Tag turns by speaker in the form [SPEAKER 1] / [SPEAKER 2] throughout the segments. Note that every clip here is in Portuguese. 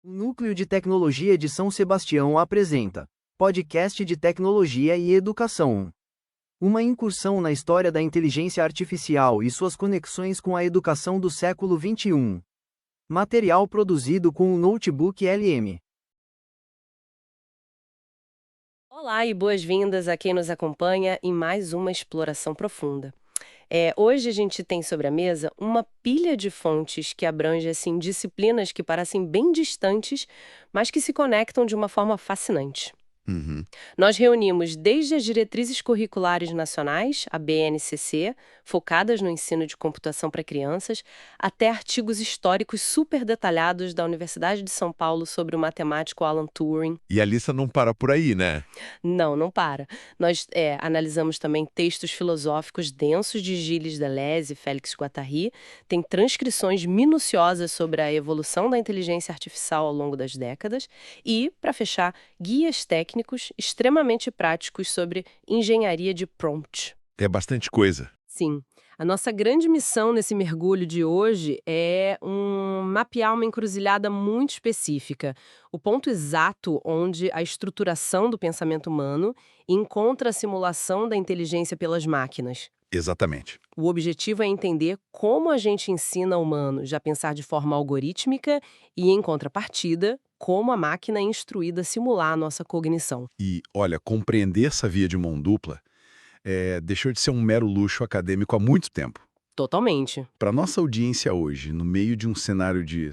[SPEAKER 1] O Núcleo de Tecnologia de São Sebastião apresenta Podcast de Tecnologia e Educação. Uma incursão na história da inteligência artificial e suas conexões com a educação do século XXI. Material produzido com o Notebook LM.
[SPEAKER 2] Olá e boas-vindas a quem nos acompanha em mais uma exploração profunda. Hoje a gente tem sobre a mesa uma pilha de fontes que abrange assim, disciplinas que parecem bem distantes, mas que se conectam de uma forma fascinante.
[SPEAKER 3] Uhum.
[SPEAKER 2] Nós reunimos desde as diretrizes curriculares nacionais, a BNCC, focadas no ensino de computação para crianças, até artigos históricos super detalhados da Universidade de São Paulo sobre o matemático Alan Turing.
[SPEAKER 3] E a lista não para por aí, né?
[SPEAKER 2] Não, não para. Nós analisamos também textos filosóficos densos de Gilles Deleuze e Félix Guattari, tem transcrições minuciosas sobre a evolução da inteligência artificial ao longo das décadas e, para fechar, guias técnicos extremamente práticos sobre engenharia de prompt.
[SPEAKER 3] É bastante coisa.
[SPEAKER 2] Sim. A nossa grande missão nesse mergulho de hoje é mapear uma encruzilhada muito específica, o ponto exato onde a estruturação do pensamento humano encontra a simulação da inteligência pelas máquinas.
[SPEAKER 3] Exatamente.
[SPEAKER 2] O objetivo é entender como a gente ensina humanos a pensar de forma algorítmica e, em contrapartida, como a máquina é instruída a simular a nossa cognição.
[SPEAKER 3] E, olha, compreender essa via de mão dupla deixou de ser um mero luxo acadêmico há muito tempo.
[SPEAKER 2] Totalmente.
[SPEAKER 3] Para nossa audiência hoje, no meio de um cenário de,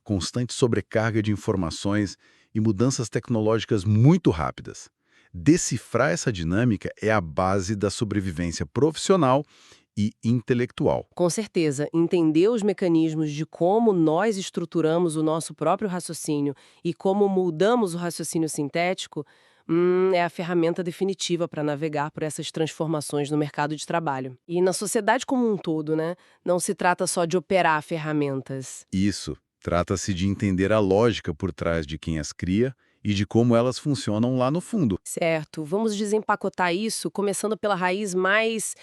[SPEAKER 3] constante sobrecarga de informações e mudanças tecnológicas muito rápidas, decifrar essa dinâmica é a base da sobrevivência profissional e intelectual.
[SPEAKER 2] Com certeza, entender os mecanismos de como nós estruturamos o nosso próprio raciocínio e como moldamos o raciocínio sintético é a ferramenta definitiva para navegar por essas transformações no mercado de trabalho. E na sociedade como um todo, né? Não se trata só de operar ferramentas.
[SPEAKER 3] Isso, trata-se de entender a lógica por trás de quem as cria e de como elas funcionam lá no fundo.
[SPEAKER 2] Certo, vamos desempacotar isso começando pela raiz mais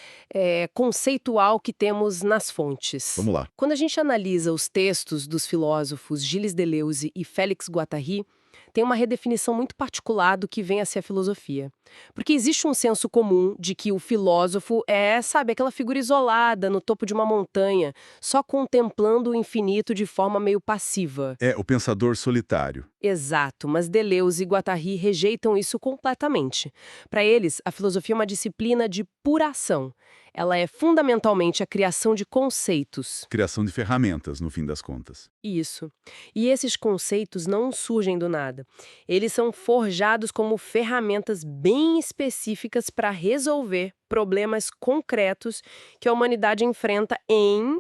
[SPEAKER 2] conceitual que temos nas fontes.
[SPEAKER 3] Vamos lá.
[SPEAKER 2] Quando a gente analisa os textos dos filósofos Gilles Deleuze e Félix Guattari, tem uma redefinição muito particular do que vem a ser a filosofia. Porque existe um senso comum de que o filósofo sabe, aquela figura isolada no topo de uma montanha, só contemplando o infinito de forma meio passiva.
[SPEAKER 3] É o pensador solitário.
[SPEAKER 2] Exato, mas Deleuze e Guattari rejeitam isso completamente. Para eles, a filosofia é uma disciplina de pura ação. Ela é fundamentalmente a criação de conceitos.
[SPEAKER 3] Criação de ferramentas, no fim das contas.
[SPEAKER 2] Isso. E esses conceitos não surgem do nada. Eles são forjados como ferramentas bem específicas para resolver problemas concretos que a humanidade enfrenta em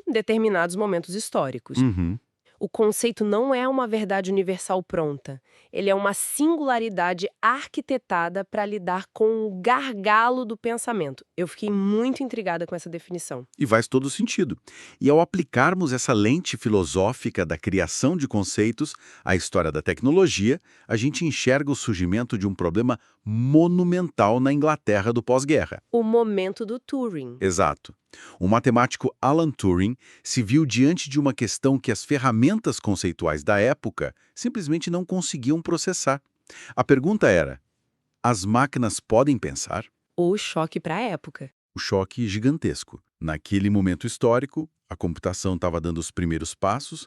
[SPEAKER 2] determinados momentos históricos.
[SPEAKER 3] Uhum.
[SPEAKER 2] O conceito não é uma verdade universal pronta. Ele é uma singularidade arquitetada para lidar com o gargalo do pensamento. Eu fiquei muito intrigada com essa definição.
[SPEAKER 3] E faz todo sentido. E ao aplicarmos essa lente filosófica da criação de conceitos à história da tecnologia, a gente enxerga o surgimento de um problema monumental na Inglaterra do pós-guerra.
[SPEAKER 2] O momento do Turing.
[SPEAKER 3] Exato. O matemático Alan Turing se viu diante de uma questão que as ferramentas conceituais da época simplesmente não conseguiam processar. A pergunta era: as máquinas podem pensar?
[SPEAKER 2] O choque para a época.
[SPEAKER 3] O choque gigantesco. Naquele momento histórico, a computação estava dando os primeiros passos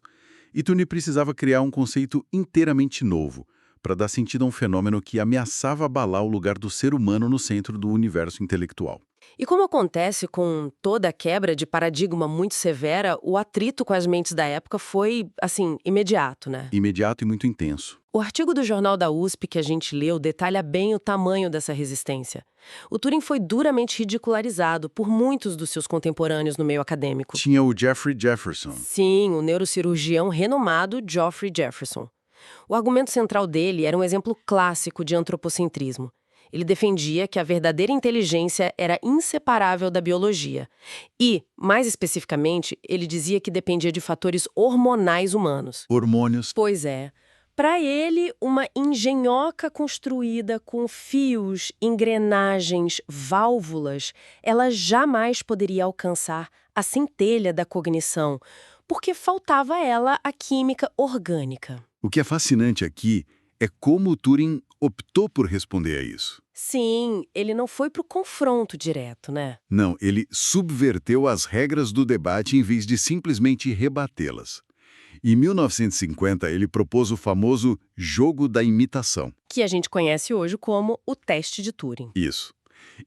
[SPEAKER 3] e Turing precisava criar um conceito inteiramente novo para dar sentido a um fenômeno que ameaçava abalar o lugar do ser humano no centro do universo intelectual.
[SPEAKER 2] E como acontece com toda quebra de paradigma muito severa, o atrito com as mentes da época foi, assim, imediato, né?
[SPEAKER 3] Imediato e muito intenso.
[SPEAKER 2] O artigo do Jornal da USP que a gente leu detalha bem o tamanho dessa resistência. O Turing foi duramente ridicularizado por muitos dos seus contemporâneos no meio acadêmico.
[SPEAKER 3] Tinha o Jeffrey Jefferson.
[SPEAKER 2] Sim, o neurocirurgião renomado Geoffrey Jefferson. O argumento central dele era um exemplo clássico de antropocentrismo. Ele defendia que a verdadeira inteligência era inseparável da biologia. E, mais especificamente, ele dizia que dependia de fatores hormonais humanos.
[SPEAKER 3] Hormônios.
[SPEAKER 2] Pois é. Para ele, uma engenhoca construída com fios, engrenagens, válvulas, ela jamais poderia alcançar a centelha da cognição, porque faltava a ela a química orgânica.
[SPEAKER 3] O que é fascinante aqui é como o Turing optou por responder a isso.
[SPEAKER 2] Sim, ele não foi para o confronto direto, né?
[SPEAKER 3] Não, ele subverteu as regras do debate em vez de simplesmente rebatê-las. Em 1950, ele propôs o famoso jogo da imitação.
[SPEAKER 2] Que a gente conhece hoje como o teste de Turing.
[SPEAKER 3] Isso.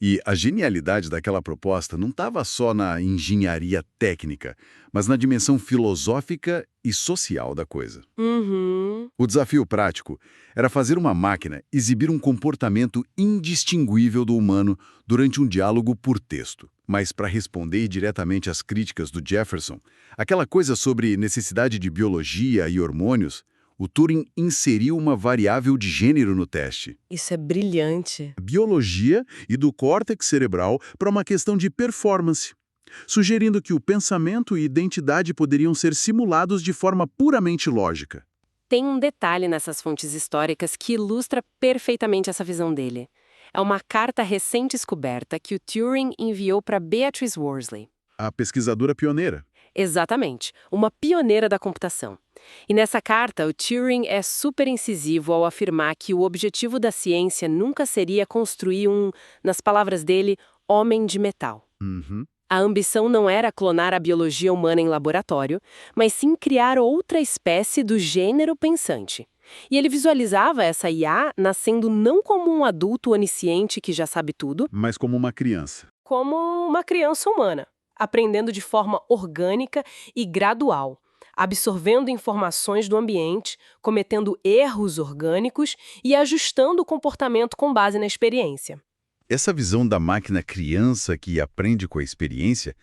[SPEAKER 3] E a genialidade daquela proposta não estava só na engenharia técnica, mas na dimensão filosófica e social da coisa.
[SPEAKER 2] Uhum.
[SPEAKER 3] O desafio prático era fazer uma máquina exibir um comportamento indistinguível do humano durante um diálogo por texto. Mas para responder diretamente às críticas do Jefferson, aquela coisa sobre necessidade de biologia e hormônios, o Turing inseriu uma variável de gênero no teste.
[SPEAKER 2] Isso é brilhante.
[SPEAKER 3] Biologia e do córtex cerebral para uma questão de performance, sugerindo que o pensamento e identidade poderiam ser simulados de forma puramente lógica.
[SPEAKER 2] Tem um detalhe nessas fontes históricas que ilustra perfeitamente essa visão dele. É uma carta recém-descoberta que o Turing enviou para Beatrice Worsley.
[SPEAKER 3] A pesquisadora pioneira.
[SPEAKER 2] Exatamente, uma pioneira da computação. E nessa carta, o Turing é super incisivo ao afirmar que o objetivo da ciência nunca seria construir nas palavras dele, homem de metal.
[SPEAKER 3] Uhum.
[SPEAKER 2] A ambição não era clonar a biologia humana em laboratório, mas sim criar outra espécie do gênero pensante. E ele visualizava essa IA nascendo não como um adulto onisciente que já sabe tudo,
[SPEAKER 3] Mas como uma criança.
[SPEAKER 2] como uma criança humana, aprendendo de forma orgânica e gradual, absorvendo informações do ambiente, cometendo erros orgânicos e ajustando o comportamento com base na experiência.
[SPEAKER 3] Essa visão da máquina criança que aprende com a experiência,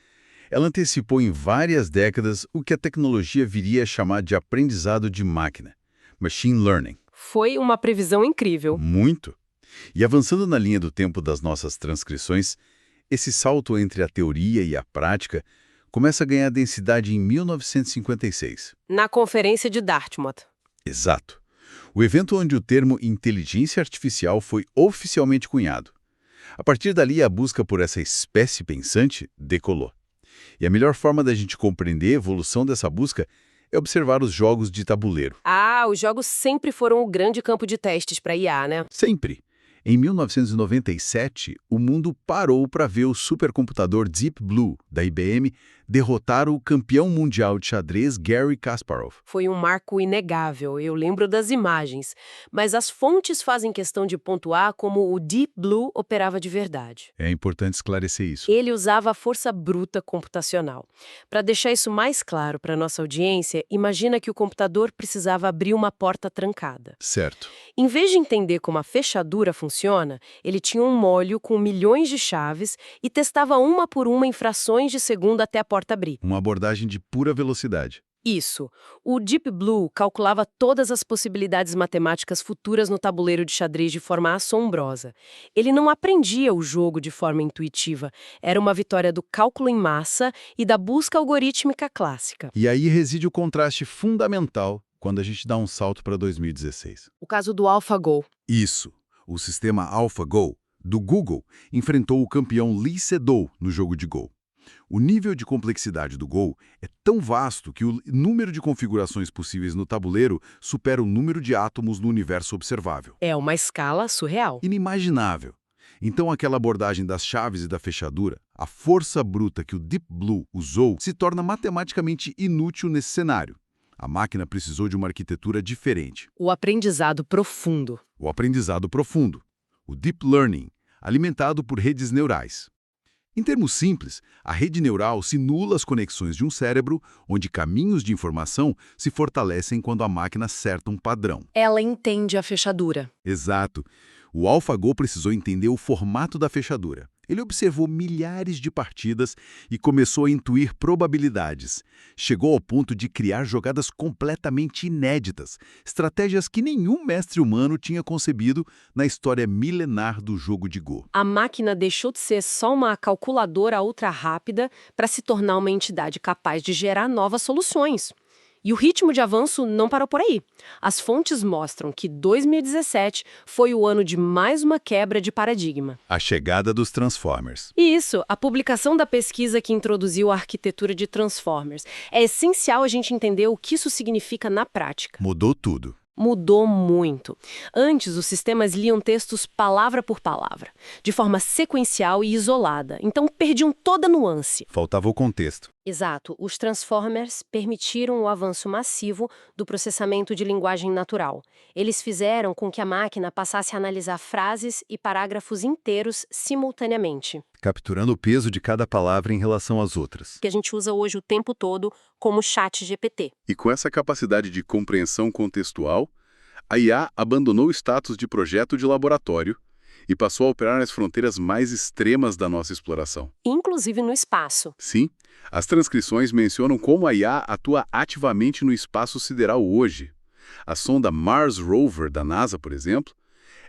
[SPEAKER 3] ela antecipou em várias décadas o que a tecnologia viria a chamar de aprendizado de máquina, machine learning.
[SPEAKER 2] Foi uma previsão incrível.
[SPEAKER 3] Muito. E avançando na linha do tempo das nossas transcrições, esse salto entre a teoria e a prática começa a ganhar densidade em 1956.
[SPEAKER 2] Na conferência de Dartmouth.
[SPEAKER 3] Exato. O evento onde o termo inteligência artificial foi oficialmente cunhado. A partir dali, a busca por essa espécie pensante decolou. E a melhor forma da gente compreender a evolução dessa busca é observar os jogos de tabuleiro.
[SPEAKER 2] Ah, os jogos sempre foram o grande campo de testes para IA, né?
[SPEAKER 3] Sempre. Em 1997, o mundo parou para ver o supercomputador Deep Blue, da IBM, derrotar o campeão mundial de xadrez Garry Kasparov.
[SPEAKER 2] Foi um marco inegável, eu lembro das imagens. Mas as fontes fazem questão de pontuar como o Deep Blue operava de verdade.
[SPEAKER 3] É importante esclarecer isso.
[SPEAKER 2] Ele usava a força bruta computacional. Para deixar isso mais claro para nossa audiência, imagina que o computador precisava abrir uma porta trancada.
[SPEAKER 3] Certo.
[SPEAKER 2] Em vez de entender como a fechadura funciona, ele tinha um molho com milhões de chaves e testava uma por uma em frações de segundo até a porta abrir.
[SPEAKER 3] Uma abordagem de pura velocidade.
[SPEAKER 2] Isso. O Deep Blue calculava todas as possibilidades matemáticas futuras no tabuleiro de xadrez de forma assombrosa. Ele não aprendia o jogo de forma intuitiva. Era uma vitória do cálculo em massa e da busca algorítmica clássica.
[SPEAKER 3] E aí reside o contraste fundamental quando a gente dá um salto para 2016.
[SPEAKER 2] O caso do AlphaGo.
[SPEAKER 3] Isso. O sistema AlphaGo, do Google, enfrentou o campeão Lee Sedol no jogo de Go. O nível de complexidade do Go é tão vasto que o número de configurações possíveis no tabuleiro supera o número de átomos no universo observável.
[SPEAKER 2] É uma escala surreal.
[SPEAKER 3] Inimaginável. Então aquela abordagem das chaves e da fechadura, a força bruta que o Deep Blue usou, se torna matematicamente inútil nesse cenário. A máquina precisou de uma arquitetura diferente.
[SPEAKER 2] O aprendizado profundo.
[SPEAKER 3] O aprendizado profundo. O Deep Learning, alimentado por redes neurais. Em termos simples, a rede neural simula as conexões de um cérebro, onde caminhos de informação se fortalecem quando a máquina acerta um padrão.
[SPEAKER 2] Ela entende a fechadura.
[SPEAKER 3] Exato. O AlphaGo precisou entender o formato da fechadura. Ele observou milhares de partidas e começou a intuir probabilidades. Chegou ao ponto de criar jogadas completamente inéditas, estratégias que nenhum mestre humano tinha concebido na história milenar do jogo de Go.
[SPEAKER 2] A máquina deixou de ser só uma calculadora ultra-rápida para se tornar uma entidade capaz de gerar novas soluções. E o ritmo de avanço não parou por aí. As fontes mostram que 2017 foi o ano de mais uma quebra de paradigma.
[SPEAKER 3] A chegada dos Transformers.
[SPEAKER 2] E isso, a publicação da pesquisa que introduziu a arquitetura de Transformers. É essencial a gente entender o que isso significa na prática.
[SPEAKER 3] Mudou tudo.
[SPEAKER 2] Mudou muito. Antes, os sistemas liam textos palavra por palavra, de forma sequencial e isolada, então perdiam toda a nuance.
[SPEAKER 3] Faltava o contexto.
[SPEAKER 2] Exato. Os Transformers permitiram o avanço massivo do processamento de linguagem natural. Eles fizeram com que a máquina passasse a analisar frases e parágrafos inteiros simultaneamente,
[SPEAKER 3] Capturando o peso de cada palavra em relação às outras.
[SPEAKER 2] que a gente usa hoje o tempo todo como ChatGPT.
[SPEAKER 3] E com essa capacidade de compreensão contextual, a IA abandonou o status de projeto de laboratório e passou a operar nas fronteiras mais extremas da nossa exploração.
[SPEAKER 2] Inclusive no espaço.
[SPEAKER 3] Sim, as transcrições mencionam como a IA atua ativamente no espaço sideral hoje. A sonda Mars Rover da NASA, por exemplo,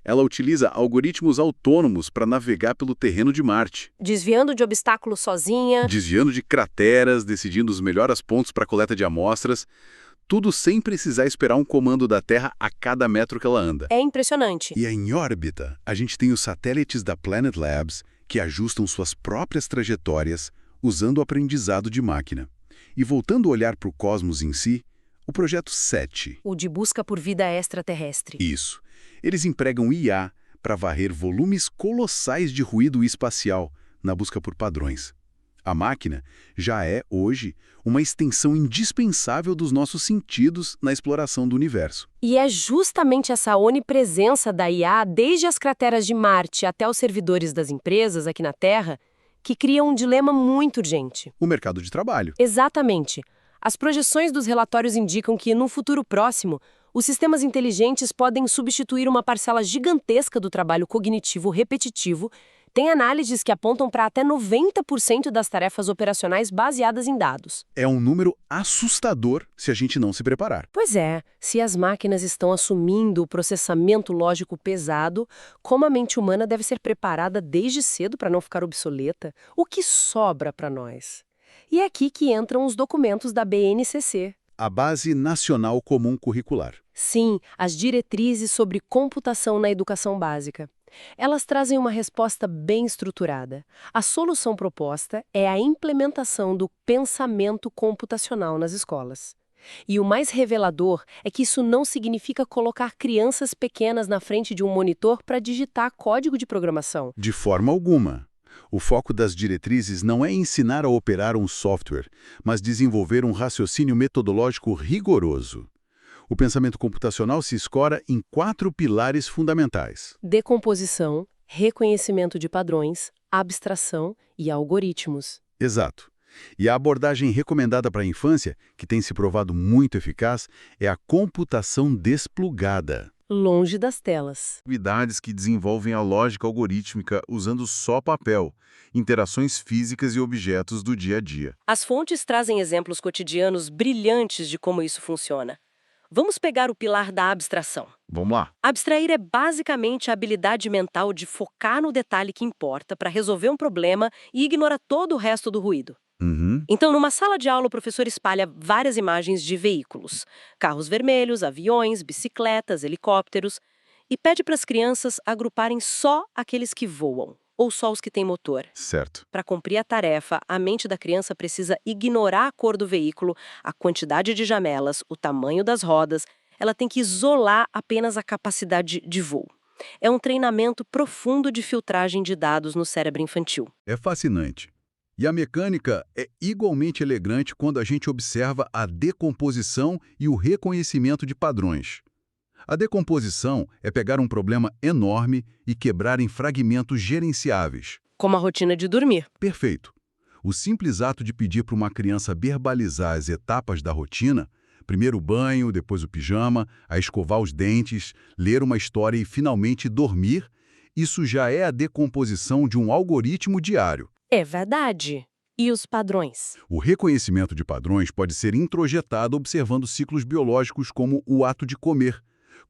[SPEAKER 3] ela utiliza algoritmos autônomos para navegar pelo terreno de Marte,
[SPEAKER 2] Desviando de obstáculos sozinha.
[SPEAKER 3] desviando de crateras, decidindo os melhores pontos para a coleta de amostras, tudo sem precisar esperar um comando da Terra a cada metro que ela anda.
[SPEAKER 2] É impressionante.
[SPEAKER 3] E em órbita, a gente tem os satélites da Planet Labs que ajustam suas próprias trajetórias usando o aprendizado de máquina. E voltando a olhar para o cosmos em si, o projeto SETI.
[SPEAKER 2] O de busca por vida extraterrestre.
[SPEAKER 3] Isso. Eles empregam IA para varrer volumes colossais de ruído espacial na busca por padrões. A máquina já é, hoje, uma extensão indispensável dos nossos sentidos na exploração do universo.
[SPEAKER 2] E é justamente essa onipresença da IA, desde as crateras de Marte até os servidores das empresas aqui na Terra, que cria um dilema muito urgente.
[SPEAKER 3] O mercado de trabalho.
[SPEAKER 2] Exatamente. As projeções dos relatórios indicam que, num futuro próximo, os sistemas inteligentes podem substituir uma parcela gigantesca do trabalho cognitivo repetitivo. Tem análises que apontam para até 90% das tarefas operacionais baseadas em dados.
[SPEAKER 3] É um número assustador se a gente não se preparar.
[SPEAKER 2] Pois é, se as máquinas estão assumindo o processamento lógico pesado, como a mente humana deve ser preparada desde cedo para não ficar obsoleta? O que sobra para nós? E é aqui que entram os documentos da BNCC.
[SPEAKER 3] A Base Nacional Comum Curricular.
[SPEAKER 2] Sim, as diretrizes sobre computação na educação básica. Elas trazem uma resposta bem estruturada. A solução proposta é a implementação do pensamento computacional nas escolas. E o mais revelador é que isso não significa colocar crianças pequenas na frente de um monitor para digitar código de programação.
[SPEAKER 3] De forma alguma. O foco das diretrizes não é ensinar a operar um software, mas desenvolver um raciocínio metodológico rigoroso. O pensamento computacional se escora em 4 pilares fundamentais.
[SPEAKER 2] Decomposição, reconhecimento de padrões, abstração e algoritmos.
[SPEAKER 3] Exato. E a abordagem recomendada para a infância, que tem se provado muito eficaz, é a computação desplugada.
[SPEAKER 2] Longe das telas.
[SPEAKER 4] Atividades que desenvolvem a lógica algorítmica usando só papel, interações físicas e objetos do dia a dia.
[SPEAKER 2] As fontes trazem exemplos cotidianos brilhantes de como isso funciona. Vamos pegar o pilar da abstração.
[SPEAKER 4] Vamos lá.
[SPEAKER 2] Abstrair é basicamente a habilidade mental de focar no detalhe que importa para resolver um problema e ignorar todo o resto do ruído. Então, numa sala de aula, o professor espalha várias imagens de veículos, carros vermelhos, aviões, bicicletas, helicópteros, e pede para as crianças agruparem só aqueles que voam, ou só os que têm motor.
[SPEAKER 4] Certo.
[SPEAKER 2] Para cumprir a tarefa, a mente da criança precisa ignorar a cor do veículo, a quantidade de janelas, o tamanho das rodas. Ela tem que isolar apenas a capacidade de voo. É um treinamento profundo de filtragem de dados no cérebro infantil.
[SPEAKER 3] É fascinante. E a mecânica é igualmente elegante quando a gente observa a decomposição e o reconhecimento de padrões. A decomposição é pegar um problema enorme e quebrar em fragmentos gerenciáveis.
[SPEAKER 2] Como a rotina de dormir.
[SPEAKER 3] Perfeito. O simples ato de pedir para uma criança verbalizar as etapas da rotina, primeiro o banho, depois o pijama, a escovar os dentes, ler uma história e finalmente dormir, isso já é a decomposição de um algoritmo diário.
[SPEAKER 2] É verdade. E os padrões?
[SPEAKER 3] O reconhecimento de padrões pode ser introjetado observando ciclos biológicos como o ato de comer.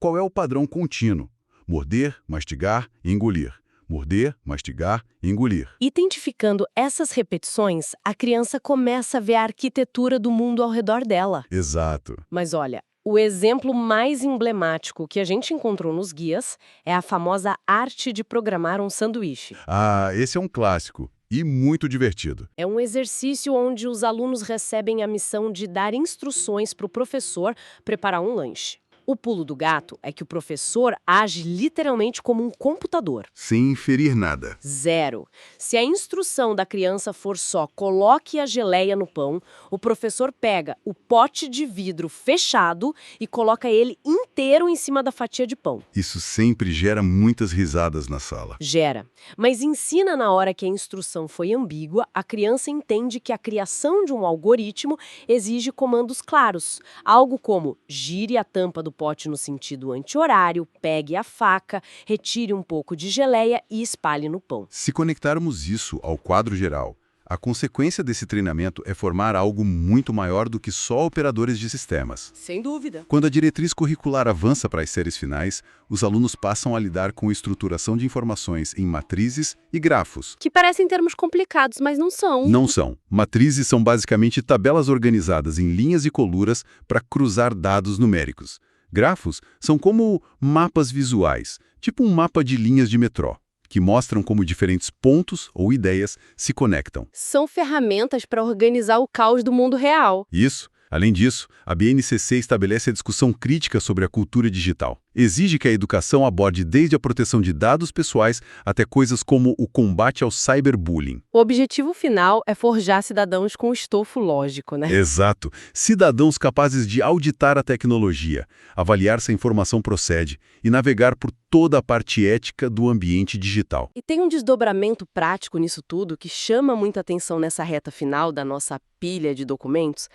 [SPEAKER 3] Qual é o padrão contínuo? Morder, mastigar, engolir. Morder, mastigar, engolir.
[SPEAKER 2] Identificando essas repetições, a criança começa a ver a arquitetura do mundo ao redor dela.
[SPEAKER 3] Exato.
[SPEAKER 2] Mas olha, o exemplo mais emblemático que a gente encontrou nos guias é a famosa arte de programar um sanduíche.
[SPEAKER 3] Ah, esse é um clássico. E muito divertido.
[SPEAKER 2] É um exercício onde os alunos recebem a missão de dar instruções para o professor preparar um lanche. O pulo do gato é que o professor age literalmente como um computador.
[SPEAKER 4] Sem inferir nada.
[SPEAKER 2] Zero. Se a instrução da criança for só coloque a geleia no pão, o professor pega o pote de vidro fechado e coloca ele inteiro em cima da fatia de pão.
[SPEAKER 4] Isso sempre gera muitas risadas na sala.
[SPEAKER 2] Gera. Mas ensina na hora que a instrução foi ambígua, a criança entende que a criação de um algoritmo exige comandos claros. Algo como gire a tampa do pote no sentido anti-horário, pegue a faca, retire um pouco de geleia e espalhe no pão.
[SPEAKER 4] Se conectarmos isso ao quadro geral, a consequência desse treinamento é formar algo muito maior do que só operadores de sistemas.
[SPEAKER 2] Sem dúvida.
[SPEAKER 4] Quando a diretriz curricular avança para as séries finais, os alunos passam a lidar com estruturação de informações em matrizes e grafos.
[SPEAKER 2] Que parecem termos complicados, mas não são.
[SPEAKER 4] Não são. Matrizes são basicamente tabelas organizadas em linhas e coluras para cruzar dados numéricos. Grafos são como mapas visuais, tipo um mapa de linhas de metrô, que mostram como diferentes pontos ou ideias se conectam.
[SPEAKER 2] São ferramentas para organizar o caos do mundo real.
[SPEAKER 4] Isso. Além disso, a BNCC estabelece a discussão crítica sobre a cultura digital. Exige que a educação aborde desde a proteção de dados pessoais até coisas como o combate ao cyberbullying.
[SPEAKER 2] O objetivo final é forjar cidadãos com estofo lógico, né?
[SPEAKER 4] Exato. Cidadãos capazes de auditar a tecnologia, avaliar se a informação procede e navegar por toda a parte ética do ambiente digital.
[SPEAKER 2] E tem um desdobramento prático nisso tudo que chama muita atenção nessa reta final da nossa pilha de documentos.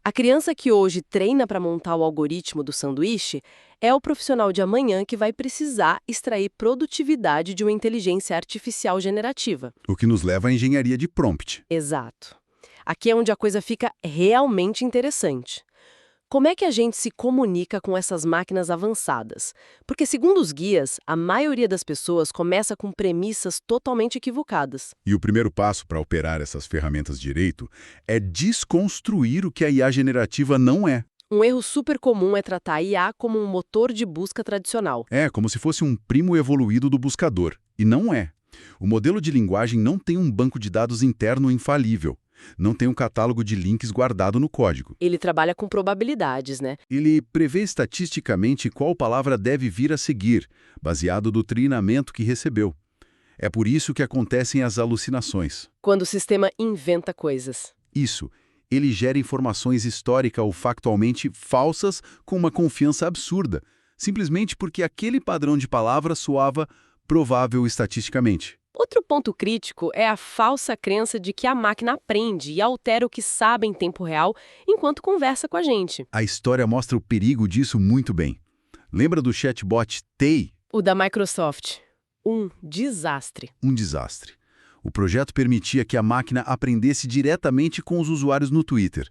[SPEAKER 2] A criança que hoje treina para montar o algoritmo do sanduíche é o profissional de amanhã que vai precisar extrair produtividade de uma inteligência artificial generativa.
[SPEAKER 4] O que nos leva à engenharia de prompt.
[SPEAKER 2] Exato. Aqui é onde a coisa fica realmente interessante. Como é que a gente se comunica com essas máquinas avançadas? Porque, segundo os guias, a maioria das pessoas começa com premissas totalmente equivocadas.
[SPEAKER 4] E o primeiro passo para operar essas ferramentas direito é desconstruir o que a IA generativa não é.
[SPEAKER 2] Um erro super comum é tratar a IA como um motor de busca tradicional.
[SPEAKER 4] É como se fosse um primo evoluído do buscador. E não é. O modelo de linguagem não tem um banco de dados interno infalível. Não tem um catálogo de links guardado no código.
[SPEAKER 2] Ele trabalha com probabilidades, né?
[SPEAKER 4] Ele prevê estatisticamente qual palavra deve vir a seguir, baseado no treinamento que recebeu. É por isso que acontecem as alucinações.
[SPEAKER 2] Quando o sistema inventa coisas.
[SPEAKER 4] Isso. Ele gera informações histórica ou factualmente falsas com uma confiança absurda, simplesmente porque aquele padrão de palavra soava provável estatisticamente.
[SPEAKER 2] Outro ponto crítico é a falsa crença de que a máquina aprende e altera o que sabe em tempo real enquanto conversa com a gente.
[SPEAKER 4] A história mostra o perigo disso muito bem. Lembra do chatbot Tay?
[SPEAKER 2] O da Microsoft. Um desastre.
[SPEAKER 4] Um desastre. O projeto permitia que a máquina aprendesse diretamente com os usuários no Twitter.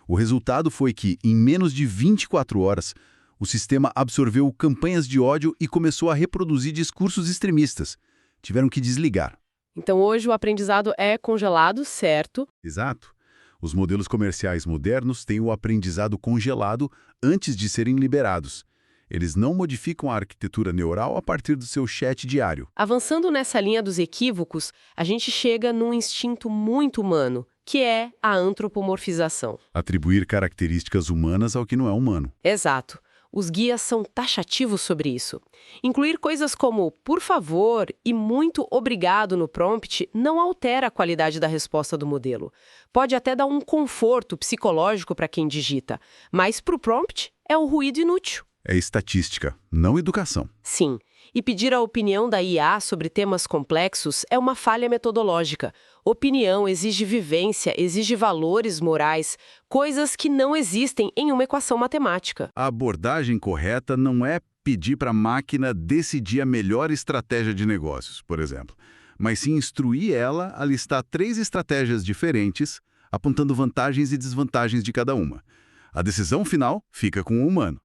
[SPEAKER 4] O resultado foi que, em menos de 24 horas, o sistema absorveu campanhas de ódio e começou a reproduzir discursos extremistas. Tiveram que desligar.
[SPEAKER 2] Então hoje o aprendizado é congelado, certo?
[SPEAKER 4] Exato. Os modelos comerciais modernos têm o aprendizado congelado antes de serem liberados. Eles não modificam a arquitetura neural a partir do seu chat diário.
[SPEAKER 2] Avançando nessa linha dos equívocos, a gente chega num instinto muito humano, que é a antropomorfização.
[SPEAKER 4] Atribuir características humanas ao que não é humano.
[SPEAKER 2] Exato. Os guias são taxativos sobre isso. Incluir coisas como por favor e muito obrigado no prompt não altera a qualidade da resposta do modelo. Pode até dar um conforto psicológico para quem digita, mas para o prompt é um ruído inútil.
[SPEAKER 4] É estatística, não educação.
[SPEAKER 2] Sim, e pedir a opinião da IA sobre temas complexos é uma falha metodológica. Opinião exige vivência, exige valores morais, coisas que não existem em uma equação matemática.
[SPEAKER 4] A abordagem correta não é pedir para a máquina decidir a melhor estratégia de negócios, por exemplo, mas sim instruir ela a listar 3 estratégias diferentes, apontando vantagens e desvantagens de cada uma. A decisão final fica com o humano.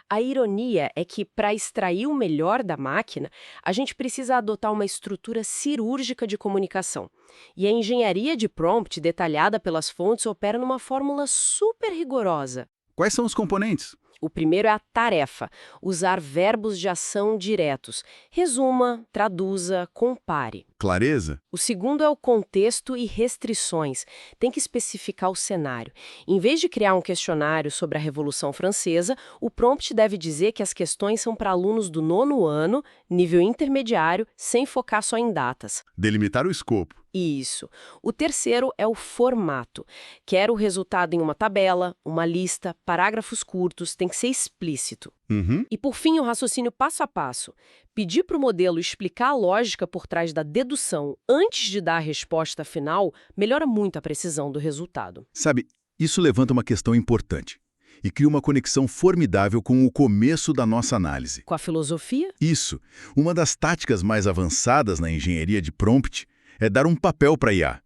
[SPEAKER 2] A ironia é que, para extrair o melhor da máquina, a gente precisa adotar uma estrutura cirúrgica de comunicação. E a engenharia de prompt, detalhada pelas fontes, opera numa fórmula super rigorosa.
[SPEAKER 4] Quais são os componentes?
[SPEAKER 2] O primeiro é a tarefa, usar verbos de ação diretos. Resuma, traduza, compare.
[SPEAKER 4] Clareza?
[SPEAKER 2] O segundo é o contexto e restrições. Tem que especificar o cenário. Em vez de criar um questionário sobre a Revolução Francesa, o prompt deve dizer que as questões são para alunos do 9º ano, nível intermediário, sem focar só em datas.
[SPEAKER 4] Delimitar o escopo.
[SPEAKER 2] Isso. O terceiro é o formato. Quero o resultado em uma tabela, uma lista, parágrafos curtos, tem que ser explícito.
[SPEAKER 4] Uhum.
[SPEAKER 2] E por fim, o raciocínio passo a passo. Pedir para o modelo explicar a lógica por trás da dedução antes de dar a resposta final melhora muito a precisão do resultado.
[SPEAKER 4] Sabe, isso levanta uma questão importante e cria uma conexão formidável com o começo da nossa análise.
[SPEAKER 2] Com a filosofia?
[SPEAKER 4] Isso. Uma das táticas mais avançadas na engenharia de prompt é dar um papel para IA.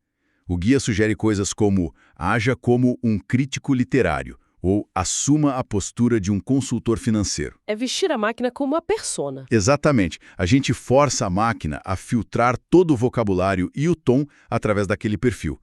[SPEAKER 4] O guia sugere coisas como haja como um crítico literário ou assuma a postura de um consultor financeiro.
[SPEAKER 2] É vestir a máquina como uma persona.
[SPEAKER 4] Exatamente. A gente força a máquina a filtrar todo o vocabulário e o tom através daquele perfil.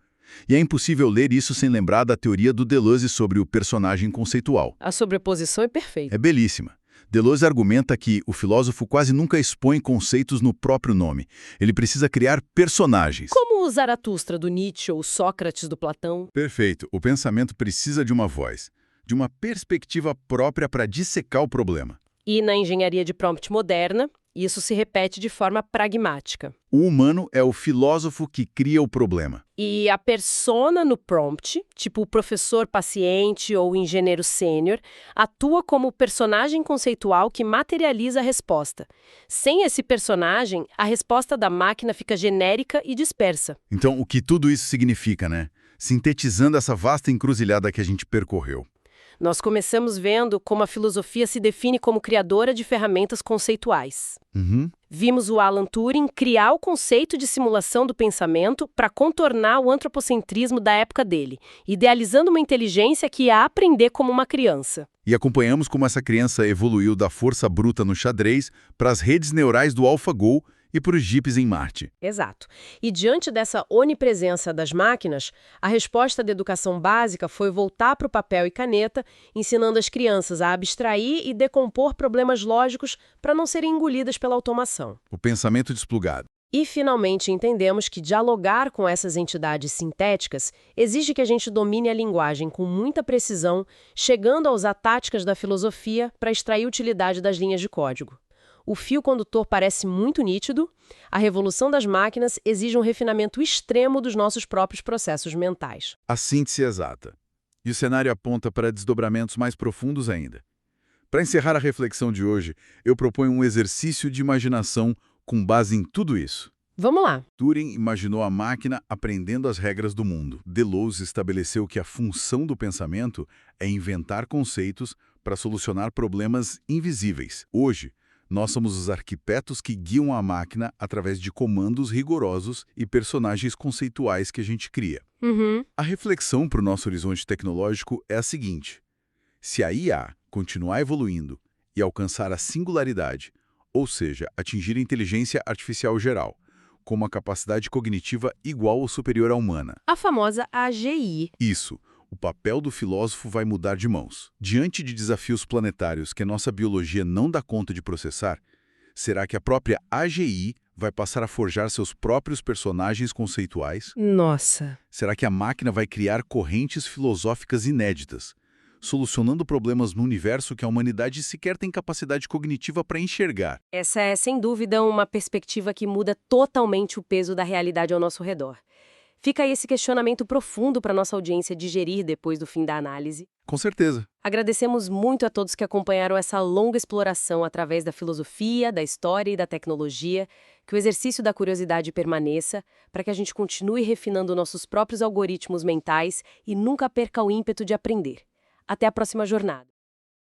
[SPEAKER 4] E é impossível ler isso sem lembrar da teoria do Deleuze sobre o personagem conceitual.
[SPEAKER 2] A sobreposição é perfeita.
[SPEAKER 4] É belíssima. Deleuze argumenta que o filósofo quase nunca expõe conceitos no próprio nome. Ele precisa criar personagens.
[SPEAKER 2] Como o Zaratustra do Nietzsche ou o Sócrates do Platão.
[SPEAKER 4] Perfeito. O pensamento precisa de uma voz, de uma perspectiva própria para dissecar o problema.
[SPEAKER 2] E na engenharia de prompt moderna, isso se repete de forma pragmática.
[SPEAKER 4] O humano é o filósofo que cria o problema.
[SPEAKER 2] E a persona no prompt, tipo o professor paciente ou o engenheiro sênior, atua como o personagem conceitual que materializa a resposta. Sem esse personagem, a resposta da máquina fica genérica e dispersa.
[SPEAKER 4] Então, o que tudo isso significa, né? Sintetizando essa vasta encruzilhada que a gente percorreu.
[SPEAKER 2] Nós começamos vendo como a filosofia se define como criadora de ferramentas conceituais. Vimos o Alan Turing criar o conceito de simulação do pensamento para contornar o antropocentrismo da época dele, idealizando uma inteligência que ia aprender como uma criança.
[SPEAKER 4] E acompanhamos como essa criança evoluiu da força bruta no xadrez para as redes neurais do AlphaGo e para os jipes em Marte.
[SPEAKER 2] Exato. E diante dessa onipresença das máquinas, a resposta da educação básica foi voltar para o papel e caneta, ensinando as crianças a abstrair e decompor problemas lógicos para não serem engolidas pela automação.
[SPEAKER 4] O pensamento desplugado.
[SPEAKER 2] E, finalmente, entendemos que dialogar com essas entidades sintéticas exige que a gente domine a linguagem com muita precisão, chegando a usar táticas da filosofia para extrair utilidade das linhas de código. O fio condutor parece muito nítido, a revolução das máquinas exige um refinamento extremo dos nossos próprios processos mentais.
[SPEAKER 4] A síntese exata. E o cenário aponta para desdobramentos mais profundos ainda. Para encerrar a reflexão de hoje, eu proponho um exercício de imaginação com base em tudo isso.
[SPEAKER 2] Vamos lá.
[SPEAKER 4] Turing imaginou a máquina aprendendo as regras do mundo. Deleuze estabeleceu que a função do pensamento é inventar conceitos para solucionar problemas invisíveis. Hoje, nós somos os arquitetos que guiam a máquina através de comandos rigorosos e personagens conceituais que a gente cria. A reflexão para o nosso horizonte tecnológico é a seguinte: se a IA continuar evoluindo e alcançar a singularidade, ou seja, atingir a inteligência artificial geral, com uma capacidade cognitiva igual ou superior à humana.
[SPEAKER 2] A famosa AGI.
[SPEAKER 4] Isso. O papel do filósofo vai mudar de mãos. Diante de desafios planetários que a nossa biologia não dá conta de processar, será que a própria AGI vai passar a forjar seus próprios personagens conceituais?
[SPEAKER 2] Nossa!
[SPEAKER 4] Será que a máquina vai criar correntes filosóficas inéditas, solucionando problemas no universo que a humanidade sequer tem capacidade cognitiva para enxergar?
[SPEAKER 2] Essa é, sem dúvida, uma perspectiva que muda totalmente o peso da realidade ao nosso redor. Fica aí esse questionamento profundo para nossa audiência digerir depois do fim da análise.
[SPEAKER 4] Com certeza.
[SPEAKER 2] Agradecemos muito a todos que acompanharam essa longa exploração através da filosofia, da história e da tecnologia, que o exercício da curiosidade permaneça, para que a gente continue refinando nossos próprios algoritmos mentais e nunca perca o ímpeto de aprender. Até a próxima jornada.